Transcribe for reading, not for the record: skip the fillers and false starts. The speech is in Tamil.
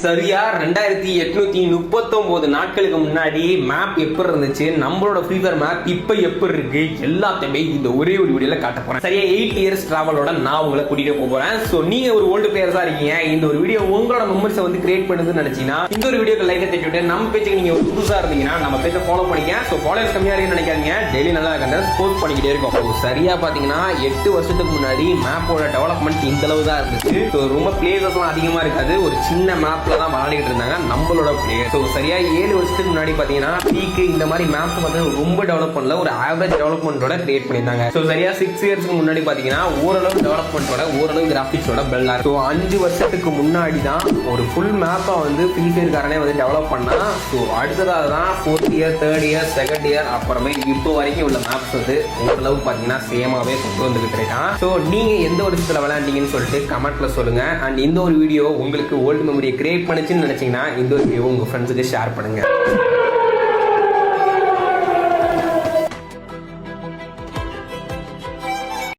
சரியா 2839 நாட்களுக்கு முன்னாடி மேப் எப்படி இருந்துச்சு, நம்மளோட ஃப்ரீ ஃபயர் மேப் இப்ப எப்படி இருக்கு, எல்லாத்தையுமே இந்த ஒரே ஒரு வீடியோல காட்ட போறேன். சரியா 8 இயர்ஸ் டிராவலோட நான் உங்களை கூட்டிட்டு போறேன். சோ நீங்க ஒரு ஓல்டு பிளேயர்ஸா இருக்கீங்க, இந்த ஒரு வீடியோ உங்களோட மெமரிஸை வந்து கிரியேட் பண்ணுதுன்னு நினைச்சீங்கன்னா இந்த ஒரு வீடியோக்கு லைக் தட்டிவிட்டு நம்ம பேஜுக்கு நீங்க ஒரு புதுசா இருந்தீங்கன்னா நம்ம பேஜை ஃபாலோ பண்ணிக்க. சோ ஃபாலோவர்ஸ் கம்மியா இருக்குன்னு நினைக்காதீங்க, டெய்லி நல்லா கண்டென்ட் போஸ்ட் பண்ணிக்கிட்டே இருக்கும். சரியா பாத்தீங்கன்னா 8 வருஷத்துக்கு முன்னாடி மேப்போட டெவலப்மெண்ட் இந்த அளவு தான் இருந்துச்சு. ஸோ ரொம்ப பிளேசஸ் எல்லாம் அதிகமா இருக்காது, ஒரு சின்ன மேப்ல தான் விளையாடிட்டு இருந்தாங்க நம்மளோட பிளேயர். ஸோ சரியா 7 வருஷத்துக்கு முன்னாடி பாத்தீங்கன்னா பீக்கு இந்த மாதிரி மேப் வந்து ரொம்ப டெவலப் பண்ணல, ஒரு ஆவரேஜ் டெவலப்மெண்டோட கிரியேட் பண்ணியிருந்தாங்க. ஸோ சரியா 6 இயர்ஸ்க்கு முன்னாடி பாத்தீங்கன்னா ஓரளவு டெவலப்மெண்டோட ஓரளவு கிராபிக்ஸோட பெல்லா. ஸோ 5 வருஷத்துக்கு முன்னாடி தான் ஒரு ஃபுல் மேப்பை வந்து ஃப்ரீ ஃபயர்காரனே வந்து டெவலப் பண்ணா. ஸோ அடுத்ததாக தான் 4th year 3rd year 2nd year அப்புறமே இப்போ வரைக்கும் உள்ள மேப்ஸ் வந்து ஓரளவு பாத்தீங்கன்னா சேமாவே கொண்டு வந்துகிட்டு இருக்கான். ஸோ நீங்க எந்த வருஷத்துல விளையாண்டீங்கன்னு சொல்லிட்டு கமெண்ட்ல சொல்லுங்க. அண்ட் இந்த ஒரு வீடியோ உங்களுக்கு ஓல்டு மெமரியை கிரியேட் பண்ணுச்சுன்னு நினைச்சீங்கன்னா இந்த ஒரு வீடியோ உங்க ஃப்ரெண்ட்ஸுக்கு ஷேர் பண்ணுங்க.